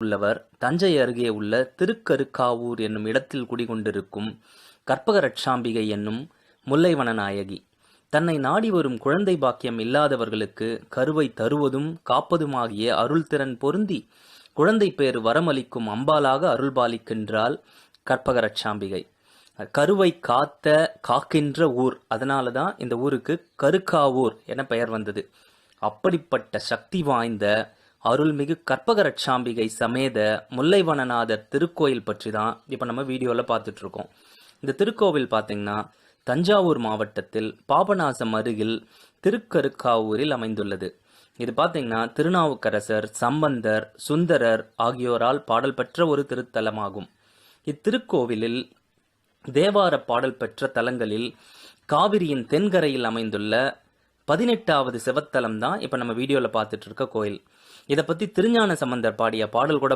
உள்ளவர் தஞ்சை அருகே உள்ள திருக்கருக்காவூர் என்னும் இடத்தில் குடிகொண்டிருக்கும் கற்பக ரட்சாம்பிகை என்னும் முல்லைவன நாயகி. தன்னை நாடி வரும் குழந்தை பாக்கியம் இல்லாதவர்களுக்கு கருவை தருவதும் காப்பதுமாகிய அருள் திறன் பொருந்தி குழந்தை பேறு வரமளிக்கும் அம்பாலாக அருள்பாலிக்கின்றாள் கற்பக ரட்சாம்பிகை. கருவை காக்கின்ற ஊர், அதனாலதான் இந்த ஊருக்கு கருக்காவூர் என பெயர் வந்தது. அப்படிப்பட்ட சக்தி வாய்ந்த அருள்மிகு கற்பக ரட்சாம்பிகை சமேத முல்லைவனநாதர் திருக்கோயில் பற்றி தான் இப்போ நம்ம வீடியோவில் பார்த்துட்டு இருக்கோம். இந்த திருக்கோவில் பார்த்தீங்கன்னா தஞ்சாவூர் மாவட்டத்தில் பாபநாசம் அருகில் திருக்கருக்காவூரில் அமைந்துள்ளது. இது பார்த்தீங்கன்னா திருநாவுக்கரசர், சம்பந்தர், சுந்தரர் ஆகியோரால் பாடல் பெற்ற ஒரு திருத்தலமாகும். இத்திருக்கோவிலில் தேவார பாடல் பெற்ற தலங்களில் காவிரியின் தென்கரையில் அமைந்துள்ள 18வது சிவத்தலம் தான் இப்போ நம்ம வீடியோவில் பார்த்துட்டு இருக்க கோயில். இதை பற்றி திருஞான சம்பந்தர் பாடிய பாடல் கூட